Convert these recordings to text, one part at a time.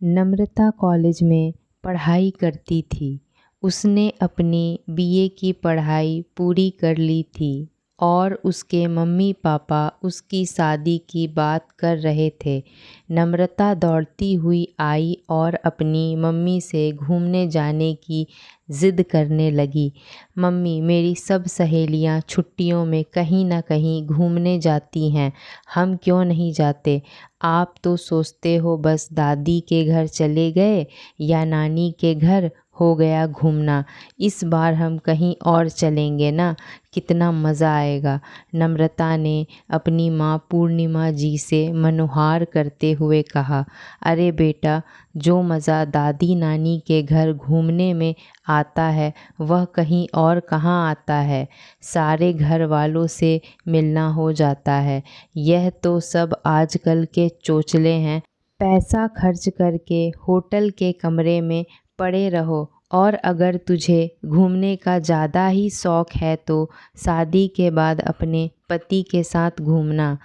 नम्रता college में पढ़ाई करती थी। उसने अपनी बीए की पढ़ाई पूरी कर ली थी और उसके मम्मी पापा उसकी शादी की बात कर रहे थे। नम्रता दौड़ती हुई आई और अपनी मम्मी से घूमने जाने की ज़िद करने लगी। मम्मी, मेरी सब सहेलियां छुट्टियों में कहीं ना कहीं घूमने जाती हैं, हम क्यों नहीं जाते? आप तो सोचते हो बस दादी के घर चले गए या नानी के घर हो गया घूमना। इस बार हम कहीं और चलेंगे ना, कितना मज़ा आएगा। नम्रता ने अपनी माँ पूर्णिमा जी से मनुहार करते हुए कहा। अरे बेटा, जो मज़ा दादी नानी के घर घूमने में आता है वह कहीं और कहाँ आता है। सारे घर वालों से मिलना हो जाता है। यह तो सब आजकल के चोचले हैं। पैसा खर्च करके होटल के कमरे में पड़े रहो, और अगर तुझे घूमने का ज़्यादा ही शौक़ है तो शादी के बाद अपने पति के साथ घूमना।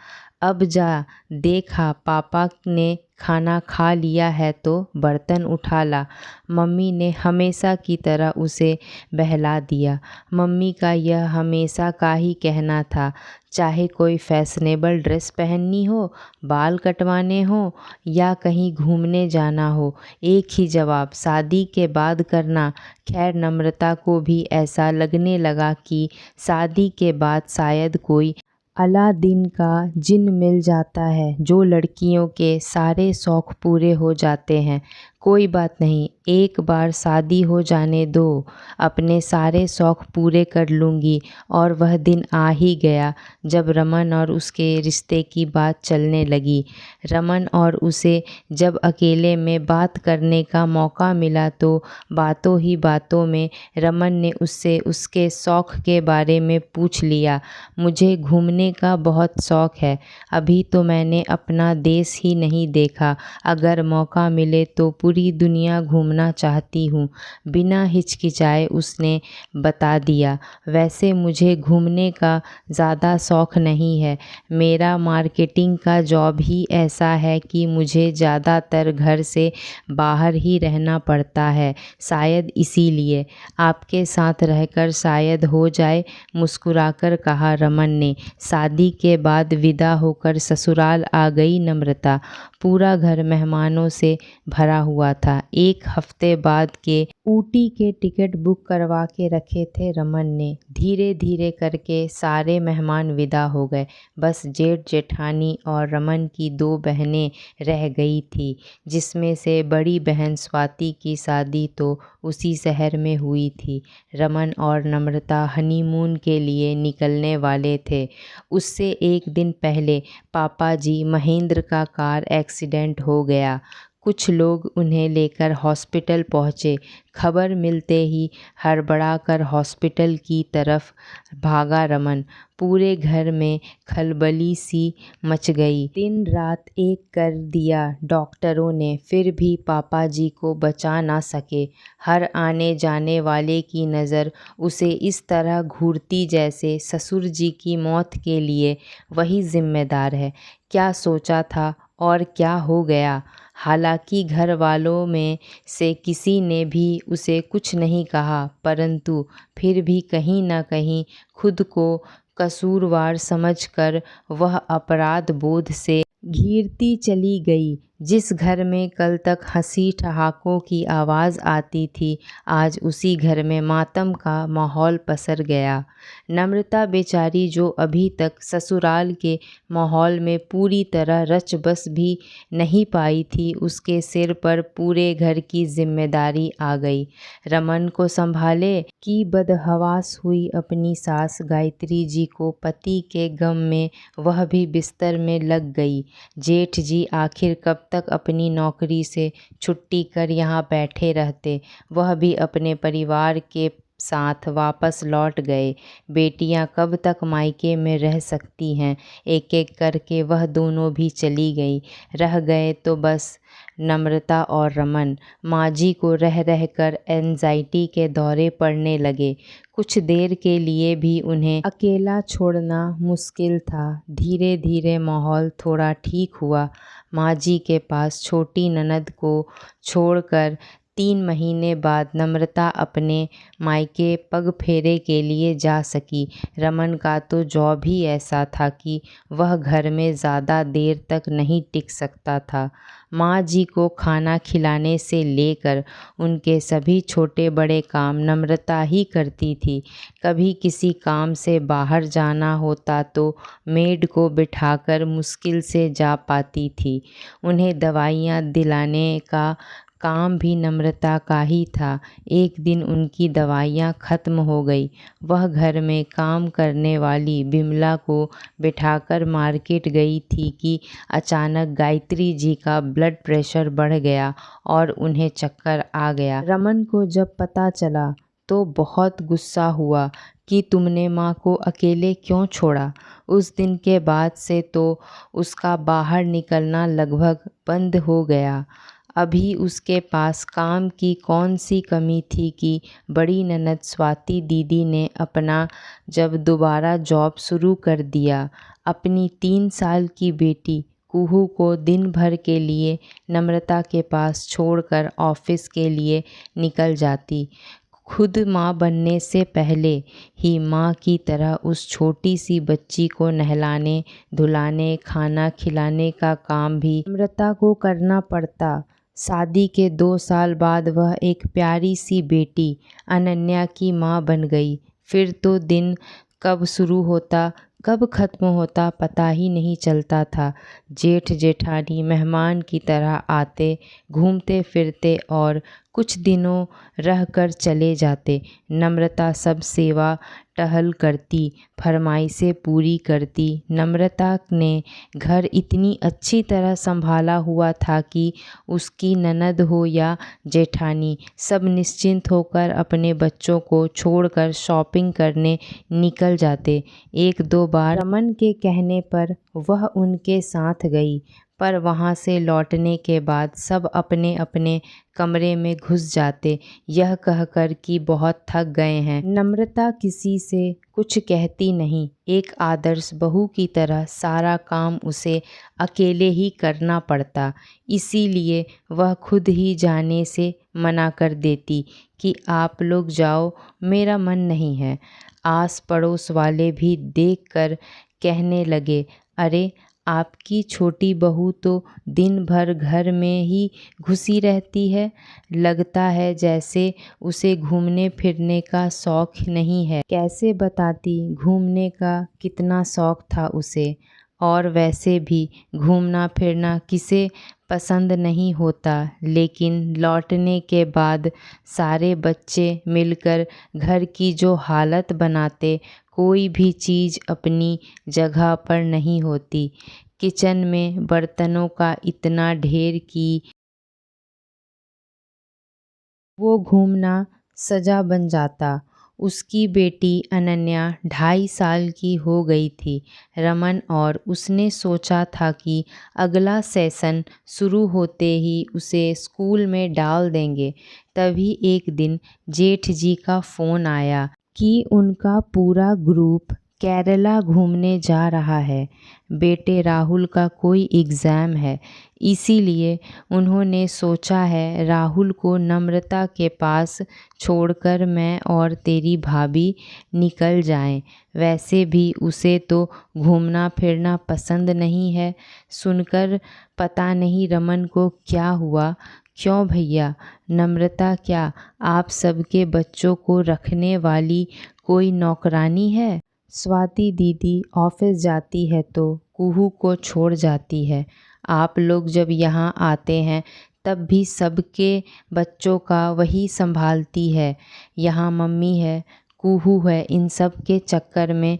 अब जा, देखा पापा ने खाना खा लिया है तो बर्तन उठा ला। मम्मी ने हमेशा की तरह उसे बहला दिया। मम्मी का यह हमेशा का ही कहना था, चाहे कोई फैशनेबल ड्रेस पहननी हो, बाल कटवाने हो या कहीं घूमने जाना हो, एक ही जवाब, शादी के बाद करना। खैर, नम्रता को भी ऐसा लगने लगा कि शादी के बाद शायद कोई अलादीन का जिन मिल जाता है जो लड़कियों के सारे शौक़ पूरे हो जाते हैं। कोई बात नहीं, एक बार शादी हो जाने दो, अपने सारे शौक़ पूरे कर लूँगी। और वह दिन आ ही गया जब रमन और उसके रिश्ते की बात चलने लगी। रमन और उसे जब अकेले में बात करने का मौका मिला तो बातों ही बातों में रमन ने उससे उसके शौक़ के बारे में पूछ लिया। मुझे घूमने का बहुत शौक़ है। अभी तो मैंने अपना देश ही नहीं देखा। अगर मौका मिले तो पूरी दुनिया घूमना चाहती हूँ, बिना हिचकिचाए उसने बता दिया। वैसे मुझे घूमने का ज़्यादा शौक़ नहीं है। मेरा मार्केटिंग का जॉब ही ऐसा है कि मुझे ज़्यादातर घर से बाहर ही रहना पड़ता है। शायद इसीलिए आपके साथ रहकर शायद हो जाए, मुस्कुराकर कहा रमन ने। शादी के बाद विदा होकर ससुराल आ गई नम्रता। पूरा घर मेहमानों से भरा हुआ था। एक हफ्ते बाद के ऊटी के टिकट बुक करवा के रखे थे रमन ने। धीरे धीरे करके सारे मेहमान विदा हो गए। बस जेठ जेठानी और रमन की दो बहनें रह गई थी, जिसमें से बड़ी बहन स्वाति की शादी तो उसी शहर में हुई थी। रमन और नम्रता हनीमून के लिए निकलने वाले थे। उससे एक दिन पहले पापा जी महेंद्र का कार एक्सीडेंट हो गया। कुछ लोग उन्हें लेकर हॉस्पिटल पहुँचे। खबर मिलते ही हड़बड़ाकर हॉस्पिटल की तरफ भागा रमन। पूरे घर में खलबली सी मच गई। दिन रात एक कर दिया डॉक्टरों ने, फिर भी पापा जी को बचा ना सके। हर आने जाने वाले की नज़र उसे इस तरह घूरती जैसे ससुर जी की मौत के लिए वही जिम्मेदार है। क्या सोचा था और क्या हो गया। हालांकि घर वालों में से किसी ने भी उसे कुछ नहीं कहा, परंतु फिर भी कहीं ना कहीं खुद को कसूरवार समझकर वह अपराध बोध से घिरती चली गई। जिस घर में कल तक हंसी ठहाकों की आवाज़ आती थी, आज उसी घर में मातम का माहौल पसर गया। नम्रता बेचारी, जो अभी तक ससुराल के माहौल में पूरी तरह रच बस भी नहीं पाई थी, उसके सिर पर पूरे घर की जिम्मेदारी आ गई। रमन को संभाले कि बदहवास हुई अपनी सास गायत्री जी को पति के गम में वह भी बिस्तर में लग गई। जेठ जी आखिर कब तक अपनी नौकरी से छुट्टी कर यहाँ बैठे रहते, वह भी अपने परिवार के साथ वापस लौट गए। बेटियां कब तक मायके में रह सकती हैं। एक एक करके वह दोनों भी चली गई। रह गए तो बस नम्रता और रमन। माँ जी को रह रह कर एंजाइटी के दौरे पड़ने लगे। कुछ देर के लिए भी उन्हें अकेला छोड़ना मुश्किल था। धीरे धीरे माहौल थोड़ा ठीक हुआ। माँ जी के पास छोटी ननद को छोड़कर 3 महीने बाद नम्रता अपने मायके पग फेरे के लिए जा सकी। रमन का तो जॉब ही ऐसा था कि वह घर में ज़्यादा देर तक नहीं टिक सकता था। माँ जी को खाना खिलाने से लेकर उनके सभी छोटे बड़े काम नम्रता ही करती थी। कभी किसी काम से बाहर जाना होता तो मेड को बिठाकर मुश्किल से जा पाती थी। उन्हें दवाइयाँ दिलाने का काम भी नम्रता का ही था। एक दिन उनकी दवाइयाँ ख़त्म हो गई। वह घर में काम करने वाली बिमला को बिठाकर मार्केट गई थी कि अचानक गायत्री जी का ब्लड प्रेशर बढ़ गया और उन्हें चक्कर आ गया। रमन को जब पता चला तो बहुत गुस्सा हुआ कि तुमने माँ को अकेले क्यों छोड़ा। उस दिन के बाद से तो उसका बाहर निकलना लगभग बंद हो गया। अभी उसके पास काम की कौन सी कमी थी कि बड़ी ननद स्वाति दीदी ने अपना जब दोबारा जॉब शुरू कर दिया, अपनी 3 साल की बेटी कुहू को दिन भर के लिए नम्रता के पास छोड़कर ऑफिस के लिए निकल जाती। खुद माँ बनने से पहले ही माँ की तरह उस छोटी सी बच्ची को नहलाने धुलाने खाना खिलाने का काम भी नम्रता को करना पड़ता। शादी के 2 साल बाद वह एक प्यारी सी बेटी अनन्या की माँ बन गई। फिर तो दिन कब शुरू होता कब ख़त्म होता पता ही नहीं चलता था। जेठ जेठानी मेहमान की तरह आते, घूमते फिरते और कुछ दिनों रहकर चले जाते। नम्रता सब सेवा टहल करती, फरमाइशें पूरी करती। नम्रता ने घर इतनी अच्छी तरह संभाला हुआ था कि उसकी ननद हो या जेठानी, सब निश्चिंत होकर अपने बच्चों को छोड़कर शॉपिंग करने निकल जाते। 1-2 बार रमन के कहने पर वह उनके साथ गई, पर वहाँ से लौटने के बाद सब अपने अपने कमरे में घुस जाते, यह कहकर कि बहुत थक गए हैं। नम्रता किसी से कुछ कहती नहीं। एक आदर्श बहू की तरह सारा काम उसे अकेले ही करना पड़ता। इसीलिए वह खुद ही जाने से मना कर देती कि आप लोग जाओ, मेरा मन नहीं है। आस पड़ोस वाले भी देखकर कहने लगे, अरे आपकी छोटी बहू तो दिन भर घर में ही घुसी रहती है, लगता है जैसे उसे घूमने फिरने का शौक नहीं है। कैसे बताती घूमने का कितना शौक था उसे। और वैसे भी घूमना फिरना किसे पसंद नहीं होता। लेकिन लौटने के बाद सारे बच्चे मिलकर घर की जो हालत बनाते, कोई भी चीज़ अपनी जगह पर नहीं होती। किचन में बर्तनों का इतना ढेर कि वो घूमना सजा बन जाता। उसकी बेटी अनन्या 2.5 साल की हो गई थी। रमन और उसने सोचा था कि अगला सेशन शुरू होते ही उसे स्कूल में डाल देंगे। तभी एक दिन जेठ जी का फ़ोन आया कि उनका पूरा ग्रुप केरला घूमने जा रहा है। बेटे राहुल का कोई एग्ज़ाम है, इसीलिए उन्होंने सोचा है राहुल को नम्रता के पास छोड़कर मैं और तेरी भाभी निकल जाएं। वैसे भी उसे तो घूमना फिरना पसंद नहीं है। सुनकर पता नहीं रमन को क्या हुआ। क्यों भैया, नम्रता क्या आप सबके बच्चों को रखने वाली कोई नौकरानी है? स्वाति दीदी ऑफिस जाती है तो कुहू को छोड़ जाती है। आप लोग जब यहाँ आते हैं तब भी सबके बच्चों का वही संभालती है। यहाँ मम्मी है, कुहू है, इन सब के चक्कर में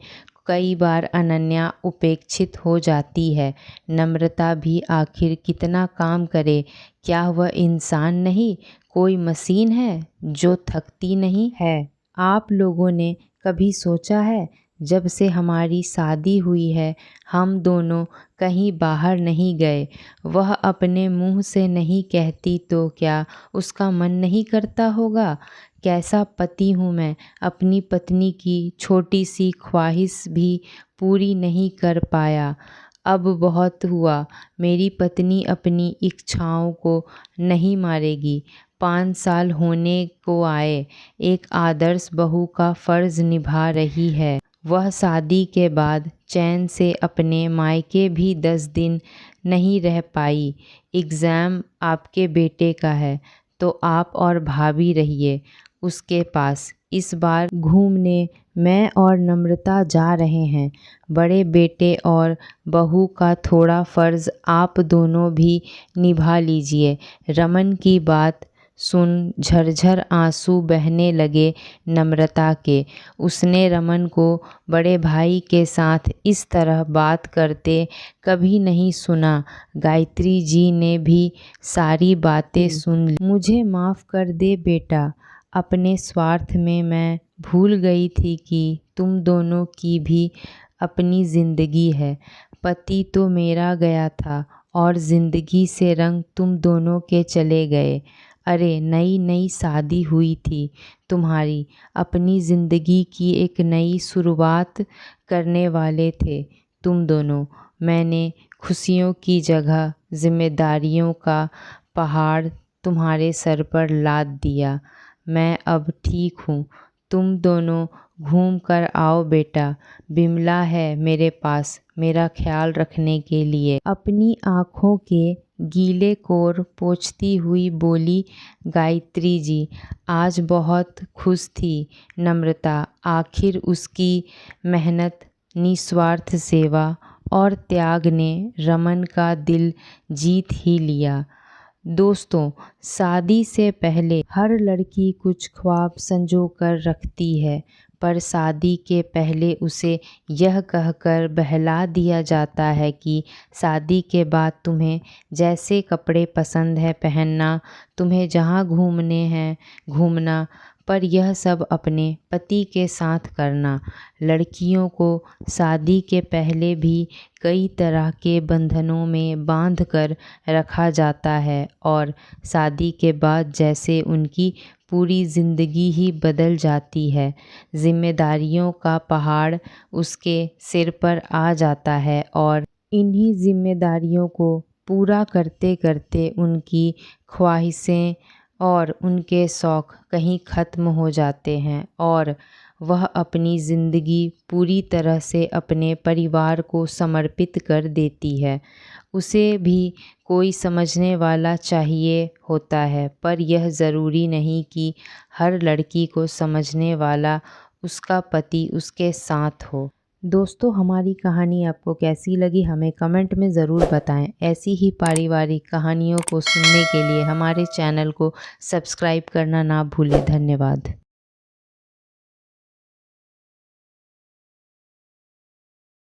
कई बार अनन्या उपेक्षित हो जाती है। नम्रता भी आखिर कितना काम करे, क्या वह इंसान नहीं, कोई मशीन है जो थकती नहीं है? आप लोगों ने कभी सोचा है, जब से हमारी शादी हुई है हम दोनों कहीं बाहर नहीं गए। वह अपने मुंह से नहीं कहती तो क्या उसका मन नहीं करता होगा? कैसा पति हूँ मैं, अपनी पत्नी की छोटी सी ख्वाहिश भी पूरी नहीं कर पाया। अब बहुत हुआ। मेरी पत्नी अपनी इच्छाओं को नहीं मारेगी। 5 साल होने को आए, एक आदर्श बहू का फ़र्ज़ निभा रही है। वह शादी के बाद चैन से अपने मायके भी 10 दिन नहीं रह पाई। एग्ज़ाम आपके बेटे का है तो आप और भाभी रहिए उसके पास। इस बार घूमने मैं और नम्रता जा रहे हैं। बड़े बेटे और बहू का थोड़ा फ़र्ज़ आप दोनों भी निभा लीजिए। रमन की बात सुन झरझर आंसू बहने लगे नम्रता के। उसने रमन को बड़े भाई के साथ इस तरह बात करते कभी नहीं सुना। गायत्री जी ने भी सारी बातें सुन ली। मुझे माफ़ कर दे बेटा, अपने स्वार्थ में मैं भूल गई थी कि तुम दोनों की भी अपनी ज़िंदगी है। पति तो मेरा गया था और ज़िंदगी से रंग तुम दोनों के चले गए। अरे नई नई शादी हुई थी तुम्हारी, अपनी ज़िंदगी की एक नई शुरुआत करने वाले थे तुम दोनों। मैंने खुशियों की जगह जिम्मेदारियों का पहाड़ तुम्हारे सर पर लाद दिया। मैं अब ठीक हूँ। तुम दोनों घूम कर आओ बेटा। बिमला है मेरे पास मेरा ख्याल रखने के लिए। अपनी आँखों के गीले कोर पोंछती हुई बोली गायत्री जी। आज बहुत खुश थी नम्रता। आखिर उसकी मेहनत, निस्वार्थ सेवा और त्याग ने रमन का दिल जीत ही लिया। दोस्तों, शादी से पहले हर लड़की कुछ ख्वाब संजो कर रखती है, पर शादी के पहले उसे यह कहकर बहला दिया जाता है कि शादी के बाद तुम्हें जैसे कपड़े पसंद है पहनना, तुम्हें जहाँ घूमने हैं घूमना, पर यह सब अपने पति के साथ करना। लड़कियों को शादी के पहले भी कई तरह के बंधनों में बांध कर रखा जाता है और शादी के बाद जैसे उनकी पूरी ज़िंदगी ही बदल जाती है। जिम्मेदारियों का पहाड़ उसके सिर पर आ जाता है और इन्हीं जिम्मेदारियों को पूरा करते करते उनकी ख्वाहिशें और उनके शौक़ कहीं ख़त्म हो जाते हैं और वह अपनी ज़िंदगी पूरी तरह से अपने परिवार को समर्पित कर देती है। उसे भी कोई समझने वाला चाहिए होता है, पर यह ज़रूरी नहीं कि हर लड़की को समझने वाला उसका पति उसके साथ हो। दोस्तों, हमारी कहानी आपको कैसी लगी हमें कमेंट में ज़रूर बताएं। ऐसी ही पारिवारिक कहानियों को सुनने के लिए हमारे चैनल को सब्सक्राइब करना ना भूलें। धन्यवाद।